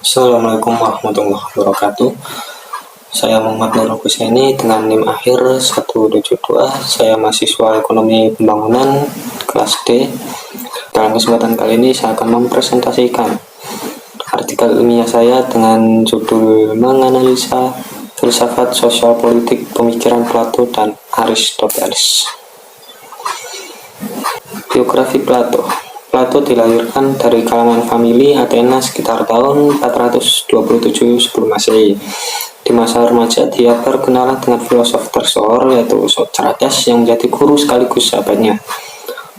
Assalamualaikum warahmatullahi wabarakatuh. Saya Muhammad Nurul Husaini dengan NIM akhir 172. Saya mahasiswa Ekonomi Pembangunan kelas D. Dalam kesempatan kali ini saya akan mempresentasikan artikel ilmiah saya dengan judul Menganalisa Filsafat Sosial Politik Pemikiran Plato dan Aristoteles. Biografi Plato. Plato dilahirkan dari kalangan famili Athena sekitar tahun 427 sebelum Masehi. Di masa remaja, dia berkenalan dengan filosof tersohor yaitu Socrates yang menjadi guru sekaligus sahabatnya.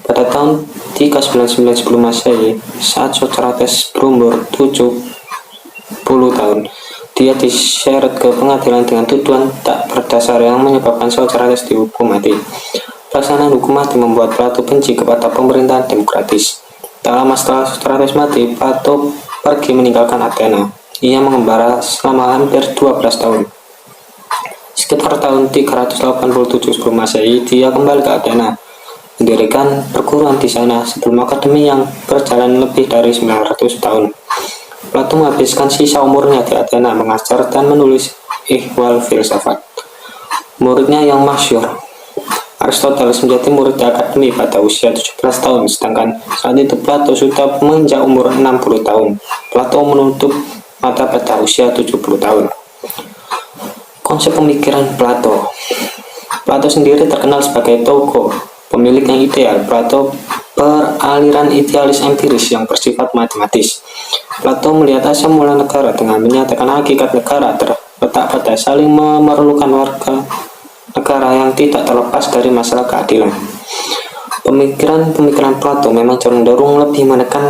Pada tahun 399 sebelum Masehi, saat Socrates berumur 70 tahun, dia diseret ke pengadilan dengan tuduhan tak berdasar yang menyebabkan Socrates dihukum mati. Pelaksanaan hukum mati membuat Plato benci kepada pemerintahan demokratis. Tak lama setelah Socrates mati, Plato pergi meninggalkan Athena. Ia mengembara selama hampir 12 tahun. Sekitar tahun 387 sebelum Masehi, dia kembali ke Athena, mendirikan perguruan di sana sebelum akademi yang berjalan lebih dari 900 tahun. Plato menghabiskan sisa umurnya di Athena mengajar dan menulis ihwal filsafat. Muridnya yang masyhur, Aristoteles, menjadi murid di akademi pada usia 17 tahun, sedangkan saat itu Plato sudah menginjak umur 60 tahun. Plato menutup mata pada usia 70 tahun. Konsep pemikiran Plato. Plato sendiri terkenal sebagai tokoh, pemilik yang ideal. Plato beraliran idealis empiris yang bersifat matematis. Plato melihat asal mula negara dengan menyatakan hakikat negara terletak pada saling memerlukan warga negara yang tidak terlepas dari masalah keadilan. Pemikiran Plato memang cenderung lebih menekan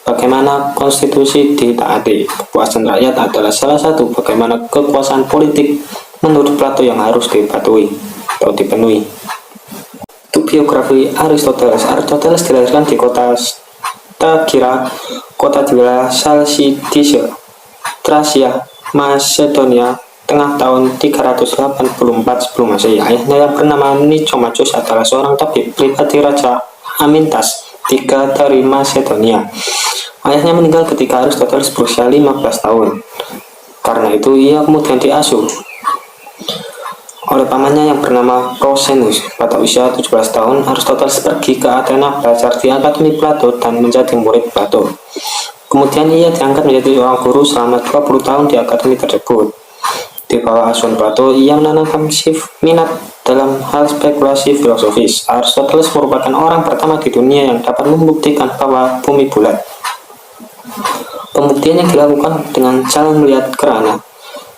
bagaimana konstitusi ditaati. Kepuasan rakyat adalah salah satu bagaimana kekuasaan politik menurut Plato yang harus dipatuhi atau dipenuhi. Untuk biografi Aristoteles. Aristoteles dilahirkan di kota Stagira, kota di wilayah Chalcidice, Tracia, Macedonia, tengah tahun 384 sebelum Masehi. Ayahnya yang bernama Nicomachus adalah seorang tabib pribadi Raja Amintas III dari Macedonia. Ayahnya meninggal ketika Aristoteles berusia 15 tahun. Karena itu ia kemudian diasuh oleh pamannya yang bernama Prosenus. Pada usia 17 tahun, Aristoteles pergi ke Athena belajar di Akademi Plato dan menjadi murid Plato. Kemudian ia diangkat menjadi seorang guru selama 20 tahun di akademi tersebut. Di bawah asuhan Plato, ia menanamkan minat dalam hal spekulasi filosofis. Aristoteles merupakan orang pertama di dunia yang dapat membuktikan bahwa bumi bulat. Pembuktiannya dilakukan dengan cara melihat gerhana.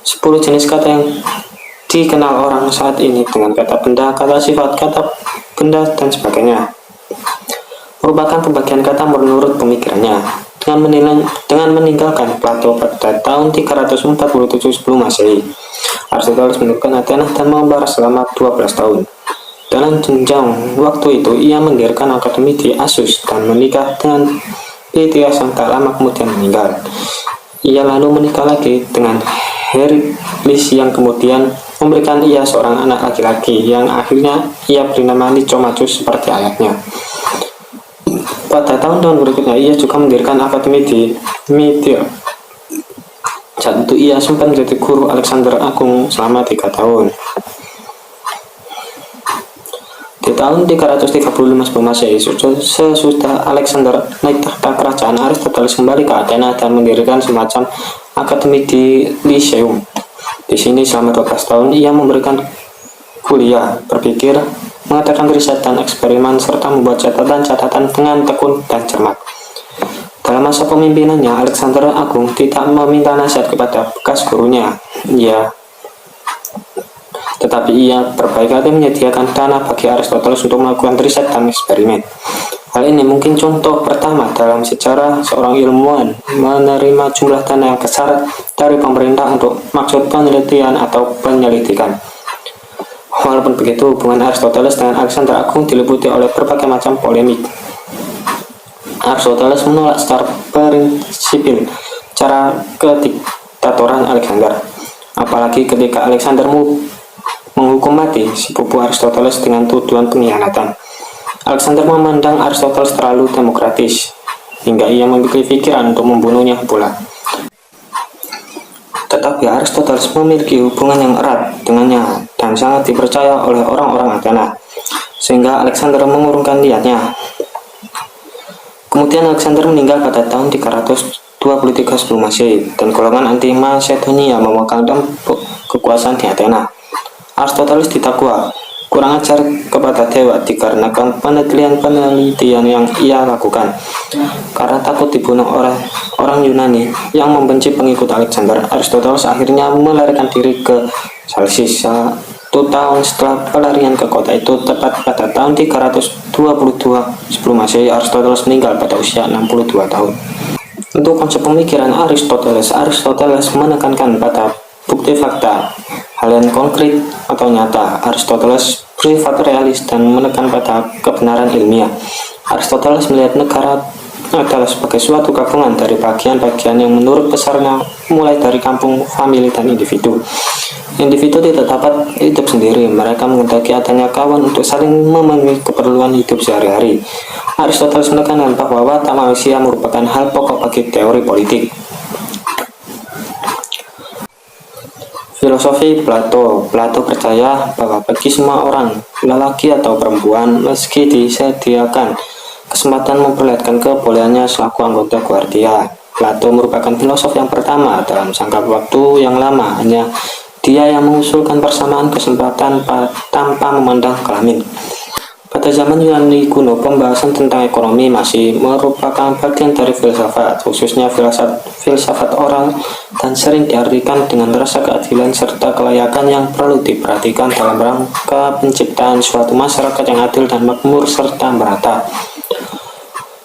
10 jenis kata yang dikenal orang saat ini dengan kata benda, kata sifat, kata benda, dan sebagainya merupakan pembagian kata menurut pemikirannya. Dengan meninggalkan Plato pada tahun 347 sebelum Masehi, Aristoteles meninggalkan Athena dan mengembara selama 12 tahun. Dalam jenjang waktu itu, ia mendirikan akademi di Asus dan menikah dengan Pythias yang tak lama kemudian meninggal. Ia lalu menikah lagi dengan Heraclius yang kemudian memberikan ia seorang anak laki-laki yang akhirnya ia beri nama Nicomachus seperti ayahnya. Pada tahun-tahun berikutnya, ia juga mendirikan akademi di Mytilene. Saat itu ia sempat menjadi guru Alexander Agung selama 3 tahun. Di tahun 335 sebelum Masehi, sesudah Alexander naik tahta kerajaan, Aristoteles kembali ke Athena dan mendirikan semacam akademi di Lyceum. Di sini selama 12 tahun ia memberikan kuliah, berpikir, mengadakan riset dan eksperimen, serta membuat catatan-catatan dengan tekun dan cermat. Dalam masa pemimpinannya, Alexander Agung tidak meminta nasihat kepada bekas gurunya, tetapi ia berbaik hati menyediakan dana bagi Aristoteles untuk melakukan riset dan eksperimen. Hal ini mungkin contoh pertama dalam sejarah seorang ilmuwan menerima jumlah dana yang besar dari pemerintah untuk maksud penelitian atau penyelidikan. Walaupun begitu, hubungan Aristoteles dengan Alexander Agung diliputi oleh berbagai macam polemik. Aristoteles menolak secara prinsipil cara kediktatoran Alexander, apalagi ketika Alexander menghukum mati sepupu Aristoteles dengan tuduhan pengkhianatan. Alexander memandang Aristoteles terlalu demokratis, hingga ia memiliki pikiran untuk membunuhnya pula. Tetapi Aristoteles memiliki hubungan yang erat dengannya dan sangat dipercaya oleh orang-orang Athena, sehingga Alexander mengurungkan niatnya. Kemudian Alexander meninggal pada tahun 323 sebelum Masehi, dan golongan anti Macedonia memegang kekuasaan di Athena. Aristoteles didakwa kurang ajar kepada dewa dikarenakan penelitian yang ia lakukan. Karena takut dibunuh oleh orang Yunani yang membenci pengikut Alexander, Aristoteles akhirnya melarikan diri ke Chalcis. 1 tahun setelah pelarian ke kota itu, tepat pada tahun 322 sebelum Masehi, Aristoteles meninggal pada usia 62 tahun. Untuk konsep pemikiran Aristoteles menekankan pada bukti fakta, hal yang konkret atau nyata. Aristoteles bersifat realis dan menekan pada kebenaran ilmiah. Aristoteles melihat negara adalah sebagai suatu gabungan dari bagian-bagian yang menurut besarnya mulai dari kampung, famili, dan individu. Individu tidak dapat hidup sendiri, mereka menghendaki adanya kawan untuk saling memenuhi keperluan hidup sehari-hari. Aristoteles menekankan bahwa watak manusia merupakan hal pokok bagi teori politik. Filosofi Plato percaya bahwa bagi semua orang, lelaki atau perempuan, meski disediakan kesempatan memperlihatkan kebolehannya selaku anggota guardia. Plato merupakan filosof yang pertama dalam jangka waktu yang lama, hanya dia yang mengusulkan persamaan kesempatan tanpa memandang kelamin. Pada zaman Yunani kuno, pembahasan tentang ekonomi masih merupakan bagian dari filsafat, khususnya filsafat oral, dan sering diartikan dengan rasa keadilan serta kelayakan yang perlu diperhatikan dalam rangka penciptaan suatu masyarakat yang adil dan makmur serta merata.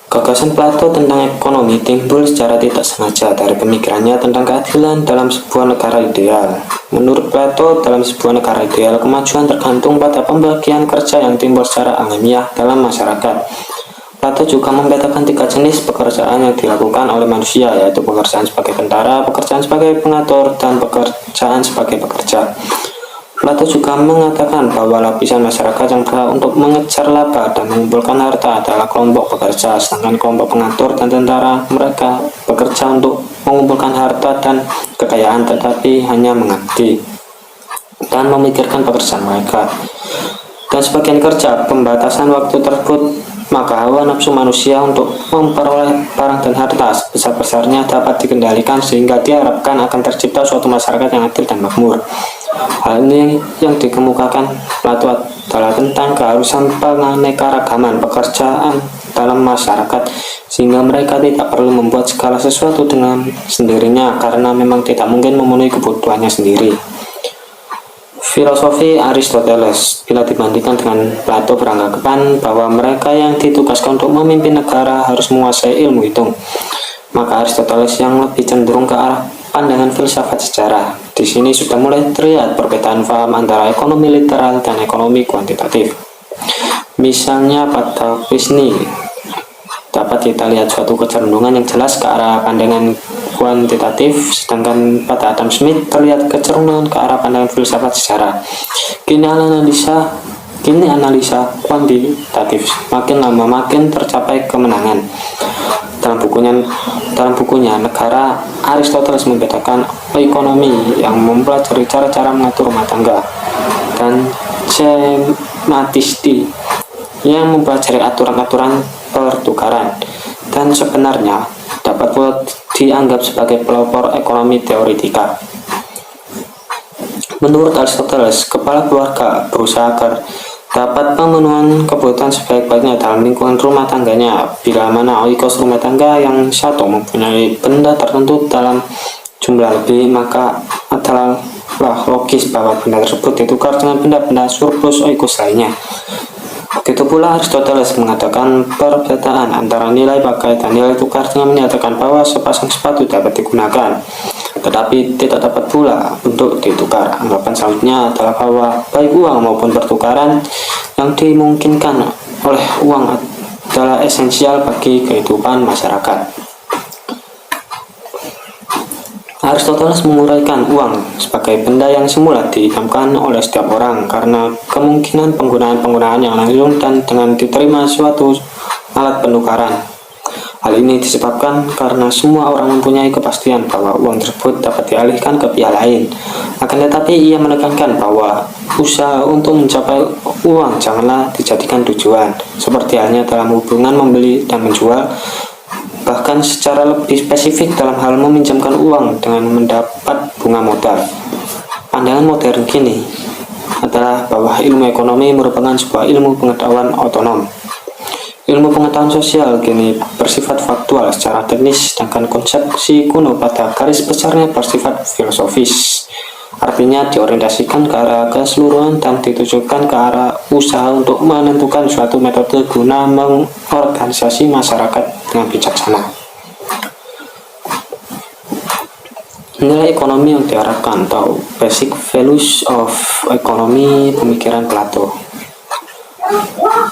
Gagasan Plato tentang ekonomi timbul secara tidak sengaja dari pemikirannya tentang keadilan dalam sebuah negara ideal. Menurut Plato, dalam sebuah negara ideal, kemajuan tergantung pada pembagian kerja yang timbul secara alamiah dalam masyarakat. Plato juga membedakan 3 jenis pekerjaan yang dilakukan oleh manusia, yaitu pekerjaan sebagai tentara, pekerjaan sebagai pengatur, dan pekerjaan sebagai pekerja. Plato juga mengatakan bahwa lapisan masyarakat yang berhak untuk mengejar laba dan mengumpulkan harta adalah kelompok pekerja, sedangkan kelompok pengatur dan tentara mereka bekerja untuk mengumpulkan harta dan kekayaan, tetapi hanya mengabdi dan memikirkan pekerjaan mereka. Dan sebagian kerja pembatasan waktu tersebut, maka hawa nafsu manusia untuk memperoleh barang dan harta sebesar-besarnya dapat dikendalikan, sehingga diharapkan akan tercipta suatu masyarakat yang adil dan makmur. Hal ini yang dikemukakan Plato adalah tentang keharusan penganekaragaman pekerjaan dalam masyarakat, sehingga mereka tidak perlu membuat segala sesuatu dengan sendirinya karena memang tidak mungkin memenuhi kebutuhannya sendiri. Filosofi Aristoteles bila dibandingkan dengan Plato beranggapan bahwa mereka yang ditugaskan untuk memimpin negara harus menguasai ilmu hitung, maka Aristoteles yang lebih cenderung ke arah pandangan filsafat sejarah. Di sini sudah mulai terlihat perbedaan paham antara ekonomi literal dan ekonomi kuantitatif. Misalnya pada Wisny dapat kita lihat suatu kecenderungan yang jelas ke arah pandangan kuantitatif, sedangkan pada Adam Smith terlihat kecenderungan ke arah pandangan filsafat sejarah. Kini analisa kuantitatif makin lama makin tercapai kemenangan. Dalam bukunya Negara, Aristoteles membedakan ekonomi yang mempelajari cara-cara mengatur rumah tangga dan schematisti yang mempelajari aturan-aturan pertukaran, dan sebenarnya dapat pula dianggap sebagai pelopor ekonomi teoretika. Menurut Aristoteles, kepala keluarga berusaha agar dapat pemenuhan kebutuhan sebaik-baiknya dalam lingkungan rumah tangganya. Bila mana oikos rumah tangga yang satu mempunyai benda tertentu dalam jumlah lebih, maka adalah logis bahwa benda tersebut ditukar dengan benda-benda surplus oikos lainnya. Begitu pula Aristoteles mengatakan perbedaan antara nilai pakai dan nilai tukar dengan menyatakan bahwa sepasang sepatu dapat digunakan, tetapi tidak dapat pula untuk ditukar. Anggapan selanjutnya adalah bahwa baik uang maupun pertukaran yang dimungkinkan oleh uang adalah esensial bagi kehidupan masyarakat. Aristoteles menguraikan uang sebagai benda yang semula diidamkan oleh setiap orang karena kemungkinan penggunaan yang langsung dan dengan diterima suatu alat penukaran. Hal ini disebabkan karena semua orang mempunyai kepastian bahwa uang tersebut dapat dialihkan ke pihak lain. Akan tetapi ia menekankan bahwa usaha untuk mencapai uang janganlah dijadikan tujuan, seperti halnya dalam hubungan membeli dan menjual, bahkan secara lebih spesifik dalam hal meminjamkan uang dengan mendapat bunga modal. Pandangan modern kini adalah bahwa ilmu ekonomi merupakan sebuah ilmu pengetahuan otonom. Ilmu pengetahuan sosial kini bersifat faktual secara teknis, sedangkan konsepsi kuno pada garis besarnya bersifat filosofis. Artinya diorientasikan ke arah keseluruhan dan ditujukan ke arah usaha untuk menentukan suatu metode guna mengorganisasi masyarakat dengan bijaksana. Nilai ekonomi yang diharapkan atau basic values of economy pemikiran Plato.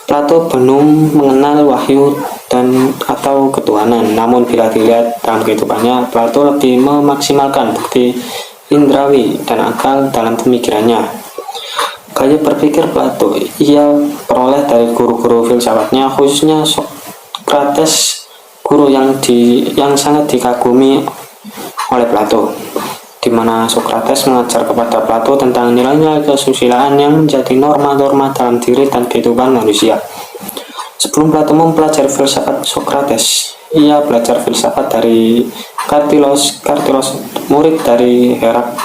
Plato belum mengenal wahyu dan atau ketuhanan, namun bila dilihat dalam kehidupannya, Plato lebih memaksimalkan bukti indrawi dan akal dalam pemikirannya. Gaya berpikir Plato ia peroleh dari guru-guru filsafatnya, khususnya Socrates, guru yang sangat dikagumi oleh Plato, di mana Socrates mengajar kepada Plato tentang nilai-nilai kesusilaan yang menjadi norma-norma dalam diri dan kehidupan manusia. Sebelum Plato mempelajari filsafat Socrates, ia belajar filsafat dari Kartilos, murid dari Heraklitos.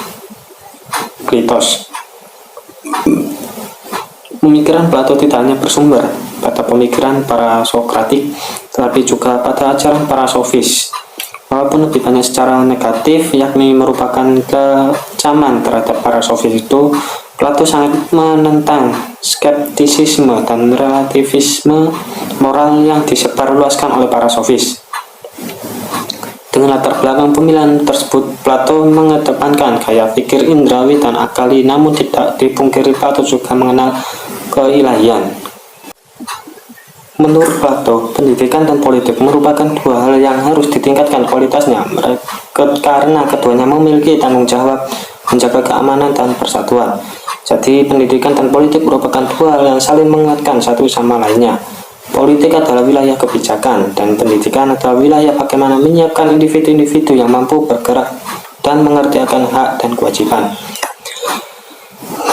Pemikiran Plato tidak hanya bersumber pada pemikiran para Sokratik, tetapi juga pada ajaran para sofis. Walaupun lebih banyak secara negatif, yakni merupakan kecaman terhadap para sofis itu, Plato sangat menentang skeptisisme dan relativisme moral yang disebarluaskan oleh para sofis. Dengan latar belakang pemilihan tersebut, Plato mengedepankan gaya pikir indrawi dan akali, namun tidak dipungkiri Plato juga mengenal keilahian. Menurut Plato, pendidikan dan politik merupakan dua hal yang harus ditingkatkan kualitasnya karena keduanya memiliki tanggung jawab menjaga keamanan dan persatuan. Jadi, pendidikan dan politik merupakan dua hal yang saling menguatkan satu sama lainnya. Politik adalah wilayah kebijakan, dan pendidikan adalah wilayah bagaimana menyiapkan individu-individu yang mampu bergerak dan mengerti akan hak dan kewajiban.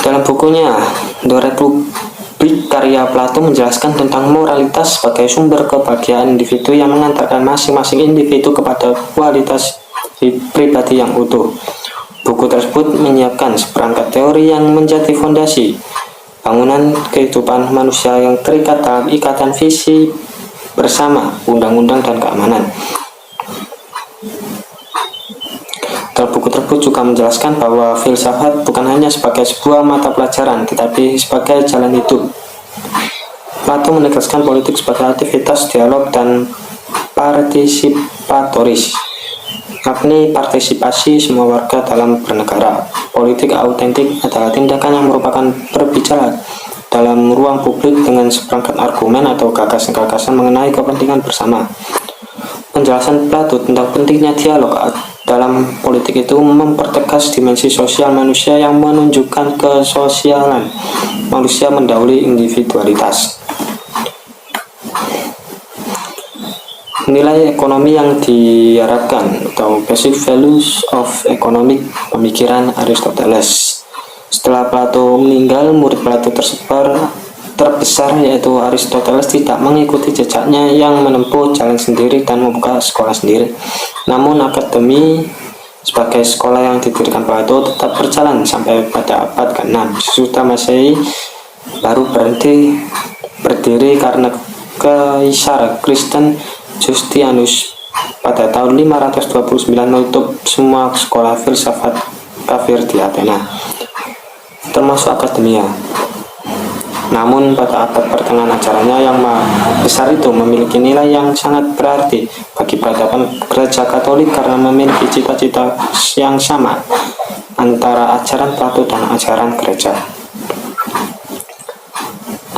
Dalam bukunya The Republic, karya Plato menjelaskan tentang moralitas sebagai sumber kebahagiaan individu yang mengantarkan masing-masing individu kepada kualitas pribadi yang utuh. Buku tersebut menyiapkan seperangkat teori yang menjadi fondasi bangunan kehidupan manusia yang terikat dalam ikatan visi bersama, undang-undang dan keamanan. Dalam buku tersebut juga menjelaskan bahwa filsafat bukan hanya sebagai sebuah mata pelajaran, tetapi sebagai jalan hidup. Plato menegaskan politik sebagai aktivitas dialog dan partisipatoris, yakni partisipasi semua warga dalam bernegara. Politik autentik adalah tindakan yang merupakan berbicara dalam ruang publik dengan seperangkat argumen atau gagasan-gagasan mengenai kepentingan bersama. Penjelasan Plato tentang pentingnya dialog dalam politik itu mempertegas dimensi sosial manusia yang menunjukkan kesosialan manusia mendahului individualitas. Nilai ekonomi yang diharapkan atau basic values of economic pemikiran Aristoteles. Setelah Plato meninggal, murid Plato terbesar yaitu Aristoteles tidak mengikuti jejaknya yang menempuh jalan sendiri dan membuka sekolah sendiri. Namun akademi sebagai sekolah yang didirikan Plato tetap berjalan sampai pada abad ke-6 sesudah Masehi, baru berdiri karena Kaisar Kristen Justianus pada tahun 529 menutup semua sekolah filsafat kafir di Athena, termasuk akademia. Namun pada abad pertengahan ajarannya yang besar itu memiliki nilai yang sangat berarti bagi peradaban gereja Katolik karena memiliki cita-cita yang sama antara ajaran Plato dan ajaran gereja.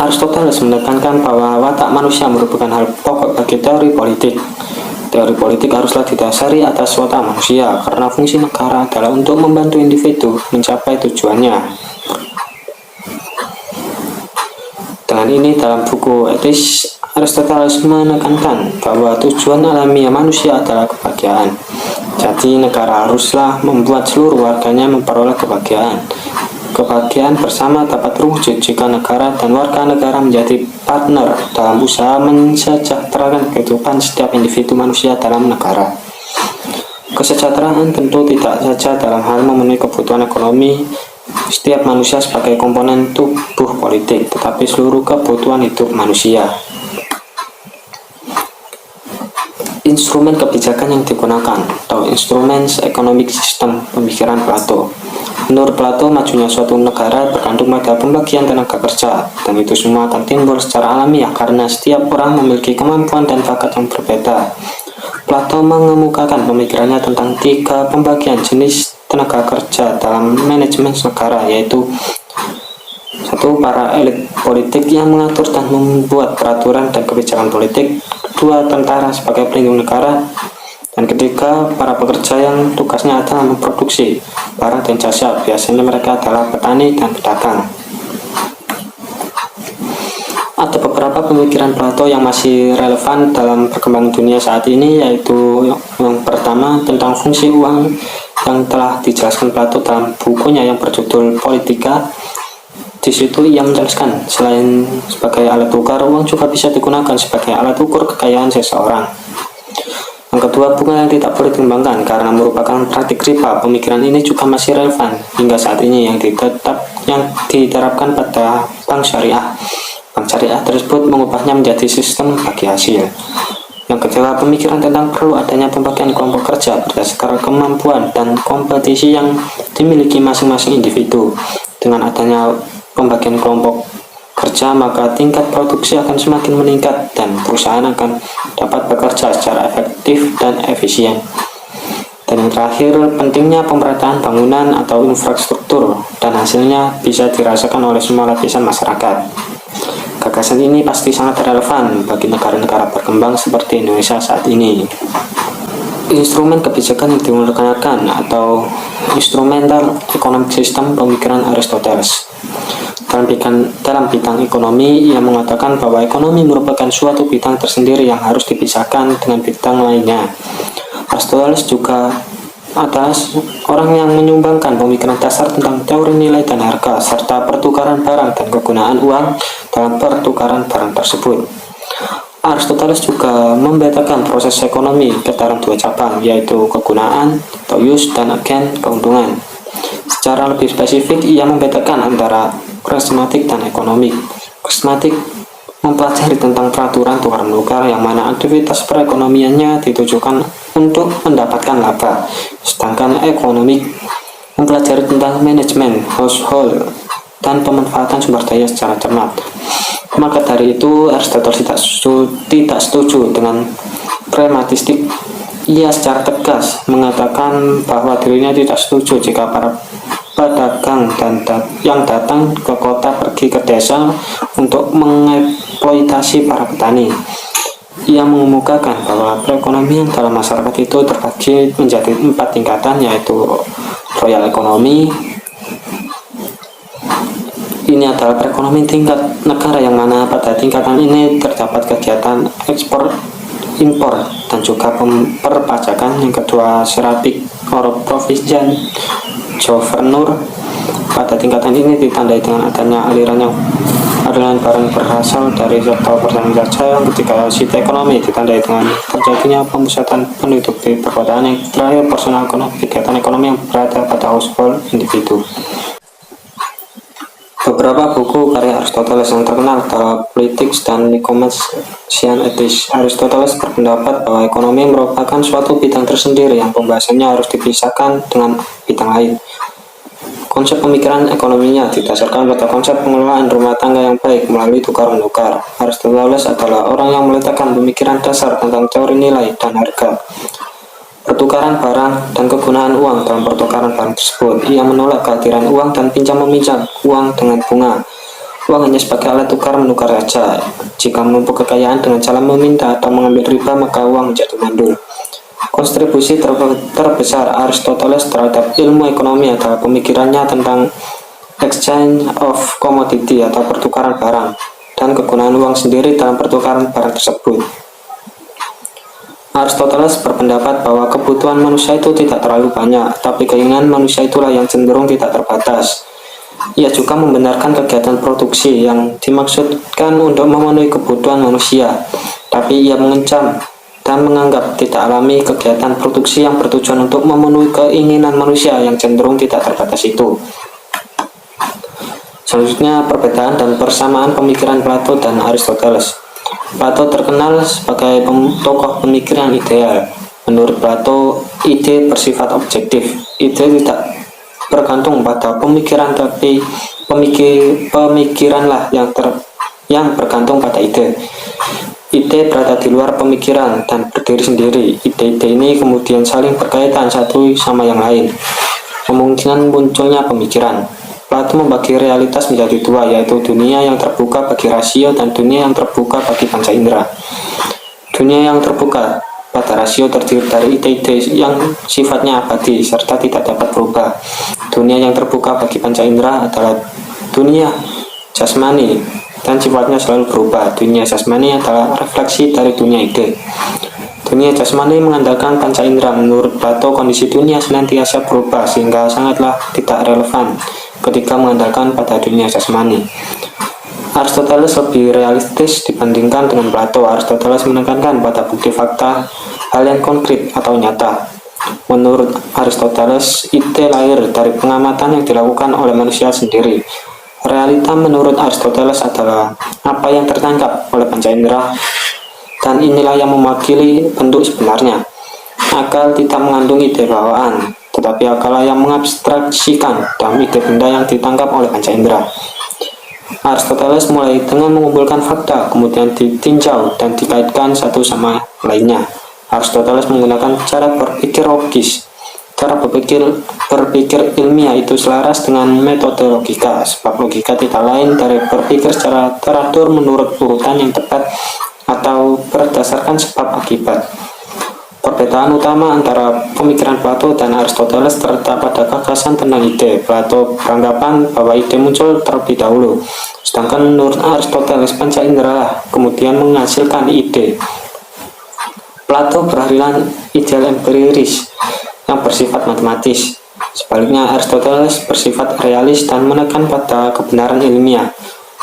Aristoteles menekankan bahwa watak manusia merupakan hal pokok bagi teori politik. Teori politik haruslah didasari atas watak manusia karena fungsi negara adalah untuk membantu individu mencapai tujuannya. Dengan ini dalam buku Ethics Aristoteles menekankan bahwa tujuan alamiah manusia adalah kebahagiaan. Jadi negara haruslah membuat seluruh warganya memperoleh kebahagiaan. Kebahagiaan bersama dapat terwujud jika negara dan warga negara menjadi partner dalam usaha mensejahterakan kehidupan setiap individu manusia dalam negara. Kesejahteraan tentu tidak saja dalam hal memenuhi kebutuhan ekonomi setiap manusia sebagai komponen tubuh politik, tetapi seluruh kebutuhan hidup manusia. Instrumen kebijakan yang digunakan atau instruments economic system pemikiran Plato. Menurut Plato, majunya suatu negara bergantung pada pembagian tenaga kerja, dan itu semua akan timbul secara alamiah karena setiap orang memiliki kemampuan dan bakat yang berbeda. Plato mengemukakan pemikirannya tentang 3 pembagian jenis tenaga kerja dalam manajemen negara, yaitu 1. Para elit politik yang mengatur dan membuat peraturan dan kebijakan politik. 2. Tentara sebagai pelindung negara. Dan ketiga, para pekerja yang tugasnya adalah memproduksi barang dan jasa. Biasanya mereka adalah petani dan pedagang. Ada beberapa pemikiran Plato yang masih relevan dalam perkembangan dunia saat ini, yaitu yang pertama tentang fungsi uang yang telah dijelaskan Plato dalam bukunya yang berjudul Politika. Di situ ia menjelaskan, selain sebagai alat tukar, uang juga bisa digunakan sebagai alat ukur kekayaan seseorang. Yang kedua, bunga yang tidak boleh dikembangkan karena merupakan praktik riba. Pemikiran ini juga masih relevan hingga saat ini yang diterapkan pada bank syariah. Bank syariah tersebut mengubahnya menjadi sistem bagi hasil. Yang ketiga, pemikiran tentang perlu adanya pembagian kelompok kerja berdasarkan kemampuan dan kompetisi yang dimiliki masing-masing individu. Dengan adanya pembagian kelompok kerja, maka tingkat produksi akan semakin meningkat dan perusahaan akan dapat bekerja secara efektif dan efisien. Dan yang terakhir, pentingnya pemerataan bangunan atau infrastruktur dan hasilnya bisa dirasakan oleh semua lapisan masyarakat. Gagasan ini pasti sangat relevan bagi negara-negara berkembang seperti Indonesia saat ini. Instrumen kebijakan yang digunakan atau instrumental economic system pemikiran Aristoteles. Dalam bidang ekonomi, ia mengatakan bahwa ekonomi merupakan suatu bidang tersendiri yang harus dipisahkan dengan bidang lainnya. Aristoteles juga adalah orang yang menyumbangkan pemikiran dasar tentang teori nilai dan harga, serta pertukaran barang dan kegunaan uang dalam pertukaran barang tersebut. Aristoteles juga membedakan proses ekonomi ke dalam 2 cabang, yaitu kegunaan atau use dan agen keuntungan. Secara lebih spesifik, ia membedakan antara krismatik dan ekonomik. Krismatik mempelajari tentang peraturan tukar-menukar yang mana aktivitas perekonomiannya ditujukan untuk mendapatkan laba, sedangkan ekonomik mempelajari tentang manajemen household dan pemanfaatan sumber daya secara cermat. Maka dari itu, Aristoteles tidak setuju dengan pragmatistik. Ia secara tegas mengatakan bahwa dirinya tidak setuju jika para pedagang yang datang ke kota pergi ke desa untuk mengeksploitasi para petani. Ia mengemukakan bahwa perekonomian dalam masyarakat itu terbagi menjadi 4 tingkatan, yaitu royal economy. Ini adalah perekonomian tingkat negara yang mana pada tingkatan ini terdapat kegiatan ekspor impor dan juga perpajakan. Yang kedua, serapik or provincial governor. Pada tingkatan ini ditandai dengan adanya aliran barang berasal dari sektor perdagangan saja. Yang ketiga, site ekonomi ditandai dengan terjadinya pemusatan penduduk di perkotaan. Yang terakhir, personal ekonomi, kegiatan ekonomi yang berada pada household individu. Beberapa buku karya Aristoteles yang terkenal adalah Politics dan Nicomachean Ethics. Aristoteles berpendapat bahwa ekonomi merupakan suatu bidang tersendiri yang pembahasannya harus dipisahkan dengan bidang lain. Konsep pemikiran ekonominya didasarkan pada konsep pengelolaan rumah tangga yang baik melalui tukar-menukar. Aristoteles adalah orang yang meletakkan pemikiran dasar tentang teori nilai dan harga, pertukaran barang dan kegunaan uang dalam pertukaran barang tersebut. Ia menolak kehadiran uang dan pinjam-meminjam uang dengan bunga. Uang hanya sebagai alat tukar menukar saja. Jika menumpuk kekayaan dengan cara meminta atau mengambil riba, maka uang menjadi mandul. Kontribusi terbesar Aristoteles terhadap ilmu ekonomi adalah pemikirannya tentang exchange of commodity atau pertukaran barang dan kegunaan uang sendiri dalam pertukaran barang tersebut. Aristoteles berpendapat bahwa kebutuhan manusia itu tidak terlalu banyak, tapi keinginan manusia itulah yang cenderung tidak terbatas. Ia juga membenarkan kegiatan produksi yang dimaksudkan untuk memenuhi kebutuhan manusia, tapi ia mengecam dan menganggap tidak alami kegiatan produksi yang bertujuan untuk memenuhi keinginan manusia yang cenderung tidak terbatas itu. Selanjutnya, perbedaan dan persamaan pemikiran Plato dan Aristoteles. Plato terkenal sebagai tokoh pemikir yang ideal. Menurut Plato, ide bersifat objektif. Ide tidak bergantung pada pemikiran, tapi pemikiranlah yang bergantung pada ide. Ide berada di luar pemikiran dan berdiri sendiri. Ide-ide ini kemudian saling berkaitan satu sama yang lain, memungkinkan munculnya pemikiran. Plato membagi realitas menjadi dua, yaitu dunia yang terbuka bagi rasio dan dunia yang terbuka bagi panca indera. Dunia yang terbuka pada rasio terdiri dari ide-ide yang sifatnya abadi serta tidak dapat berubah. Dunia yang terbuka bagi panca indera adalah dunia jasmani dan sifatnya selalu berubah. Dunia jasmani adalah refleksi dari dunia ide. Dunia jasmani mengandalkan panca indera. Menurut Plato, kondisi dunia senantiasa berubah sehingga sangatlah tidak relevan ketika mengandalkan pada dunia jasmani. Aristoteles lebih realistis dibandingkan dengan Plato. Aristoteles menekankan pada bukti fakta, hal yang konkret atau nyata. Menurut Aristoteles, ide lahir dari pengamatan yang dilakukan oleh manusia sendiri. Realita menurut Aristoteles adalah apa yang tertangkap oleh panca indera, dan inilah yang mewakili bentuk sebenarnya. Akal tidak mengandung ide bawaan, tetapi akal yang mengabstraksikan dalam ide benda yang ditangkap oleh panca indera. Aristoteles mulai dengan mengumpulkan fakta, kemudian ditinjau dan dikaitkan satu sama lainnya. Aristoteles menggunakan cara berpikir logis. Cara berpikir ilmiah itu selaras dengan metode logika, sebab logika tidak lain dari berpikir secara teratur menurut urutan yang tepat atau berdasarkan sebab akibat. Perbedaan utama antara pemikiran Plato dan Aristoteles terletak pada gagasan tentang ide. Plato beranggapan bahwa ide muncul terlebih dahulu, sedangkan menurut Aristoteles panca indera kemudian menghasilkan ide. Plato beraliran ideal empiris yang bersifat matematis. Sebaliknya, Aristoteles bersifat realis dan menekan pada kebenaran ilmiah.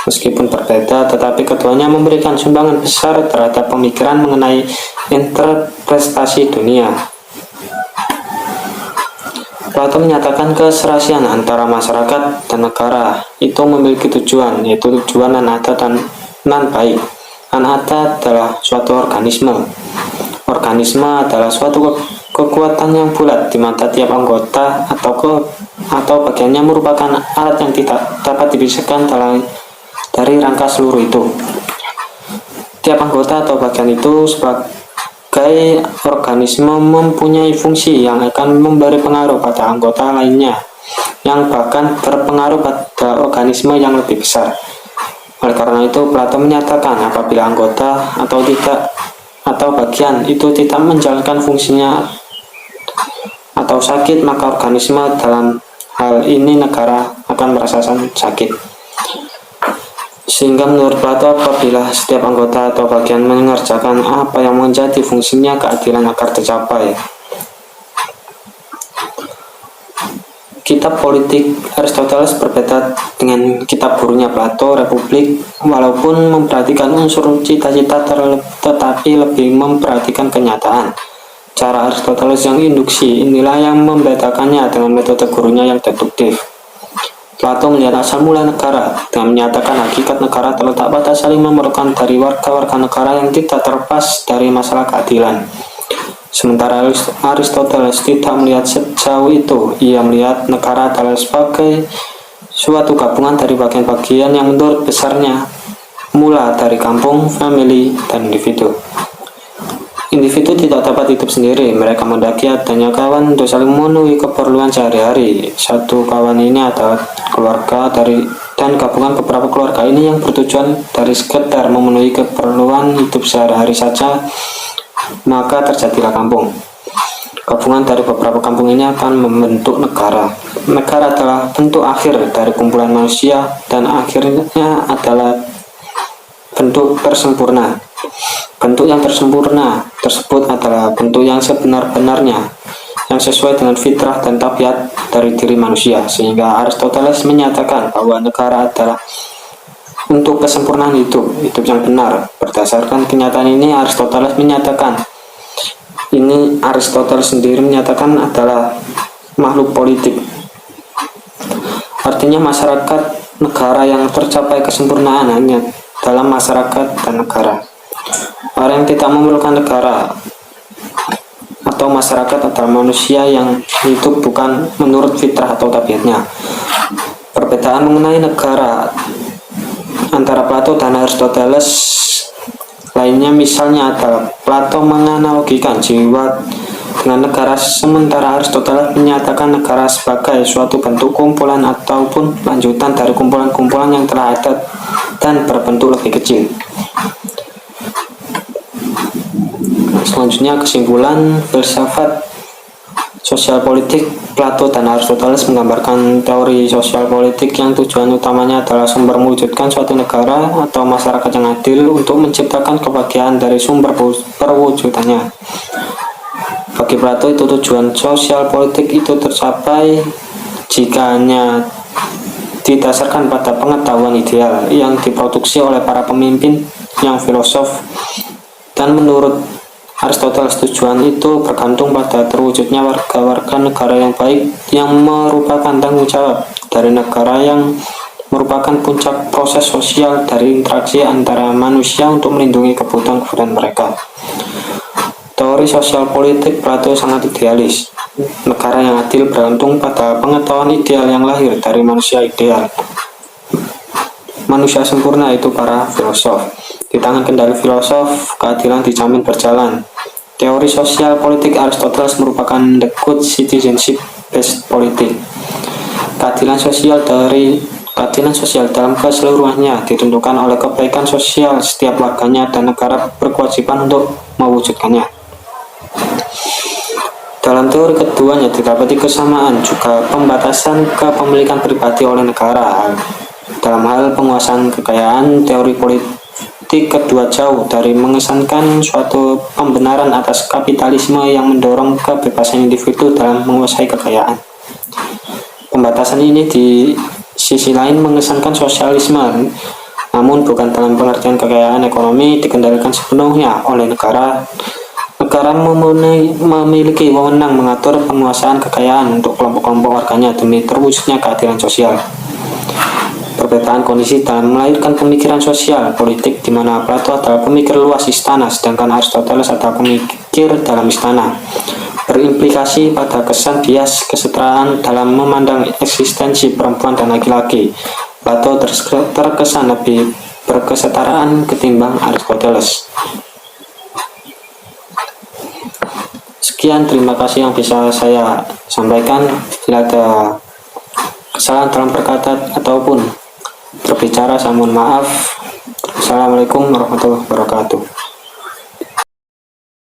Meskipun berbeda, tetapi keduanya memberikan sumbangan besar terhadap pemikiran mengenai interpretasi dunia. Plato menyatakan keserasian antara masyarakat dan negara itu memiliki tujuan, yaitu tujuan non-ada dan non-baik. Non-ada adalah suatu organisme. Organisme adalah suatu kekuatan yang bulat di mana tiap anggota atau bagiannya merupakan alat yang tidak dapat dipisahkan dari rangka seluruh itu. Tiap anggota atau bagian itu sebagai organisme mempunyai fungsi yang akan memberi pengaruh pada anggota lainnya, yang bahkan berpengaruh pada organisme yang lebih besar. Oleh karena itu, Plato menyatakan apabila anggota atau bagian itu tidak menjalankan fungsinya atau sakit, maka organisme, dalam hal ini negara, akan merasakan sakit. Sehingga menurut Plato, apabila setiap anggota atau bagian mengerjakan apa yang menjadi fungsinya, keadilan akan tercapai. Kitab politik Aristoteles berbeda dengan kitab gurunya Plato, Republik, walaupun memperhatikan unsur cita-cita tetapi lebih memperhatikan kenyataan. Cara Aristoteles yang induksi inilah yang membedakannya dengan metode gurunya yang deduktif. Plato melihat asal mula negara dengan menyatakan hakikat negara terletak pada saling memerlukan dari warga-warga negara yang tidak terlepas dari masalah keadilan. Sementara Aristoteles tidak melihat sejauh itu. Ia melihat negara adalah sebagai suatu gabungan dari bagian-bagian yang menurut besarnya mula dari kampung, famili, dan individu. Individu tidak dapat hidup sendiri. Mereka mendaki adanya kawan untuk saling memenuhi keperluan sehari-hari. Satu kawan ini adalah keluarga dan gabungan beberapa keluarga ini yang bertujuan dari sekedar memenuhi keperluan hidup sehari-hari saja, maka terjadilah kampung. Gabungan dari beberapa kampung ini akan membentuk negara. Negara adalah bentuk akhir dari kumpulan manusia dan akhirnya adalah bentuk tersempurna. Bentuk yang tersempurna tersebut adalah bentuk yang sebenar-benarnya, yang sesuai dengan fitrah dan tabiat dari diri manusia, sehingga Aristoteles menyatakan bahwa negara adalah untuk kesempurnaan hidup yang benar. Berdasarkan kenyataan ini, Aristoteles sendiri menyatakan adalah makhluk politik. Artinya masyarakat negara yang tercapai kesempurnaan hanya dalam masyarakat dan negara. Orang yang tidak memerlukan negara atau masyarakat adalah manusia yang hidup bukan menurut fitrah atau tabiatnya. Perbedaan mengenai negara antara Plato dan Aristoteles lainnya misalnya adalah Plato menganalogikan jiwa dengan negara, sementara Aristoteles menyatakan negara sebagai suatu bentuk kumpulan ataupun lanjutan dari kumpulan-kumpulan yang telah ada dan berbentuk lebih kecil. Selanjutnya, kesimpulan filsafat sosial politik. Plato dan Aristoteles menggambarkan teori sosial politik yang tujuan utamanya adalah sumber mewujudkan suatu negara atau masyarakat yang adil untuk menciptakan kebahagiaan dari sumber perwujudannya. Bagi Plato, itu tujuan sosial politik itu tercapai jika hanya didasarkan pada pengetahuan ideal yang diproduksi oleh para pemimpin yang filosof, dan menurut Aristoteles tujuan itu bergantung pada terwujudnya warga-warga negara yang baik yang merupakan tanggung jawab dari negara, yang merupakan puncak proses sosial dari interaksi antara manusia untuk melindungi kebutuhan mereka. Teori sosial politik Plato sangat idealis. Negara yang adil bergantung pada pengetahuan ideal yang lahir dari manusia ideal. Manusia sempurna itu para filosof. Di tangan kendali filosof, keadilan dijamin berjalan. Teori sosial politik Aristoteles merupakan the good citizenship based politik. Keadilan sosial dalam keseluruhannya ditentukan oleh kebaikan sosial setiap warganya, dan negara berkewajiban untuk mewujudkannya. Dalam teori keduanya didapati kesamaan juga pembatasan kepemilikan pribadi oleh negara. Dalam hal penguasaan kekayaan, teori politik kedua jauh dari mengesankan suatu pembenaran atas kapitalisme yang mendorong kebebasan individu dalam menguasai kekayaan. Pembatasan ini di sisi lain mengesankan sosialisme, namun bukan dalam pengertian kekayaan ekonomi dikendalikan sepenuhnya oleh negara. Negara memiliki wewenang mengatur penguasaan kekayaan untuk kelompok-kelompok warganya demi terwujudnya keadilan sosial. Perbedaan kondisi dalam melahirkan pemikiran sosial politik, di mana Plato adalah pemikir luas istana, sedangkan Aristoteles adalah pemikir dalam istana, berimplikasi pada kesan bias kesetaraan dalam memandang eksistensi perempuan dan laki-laki. Plato terkesan lebih berkesetaraan ketimbang Aristoteles. Sekian, terima kasih yang bisa saya sampaikan. Bila ada kesalahan dalam perkataan ataupun berbicara, saya mohon maaf. Assalamualaikum warahmatullahi wabarakatuh.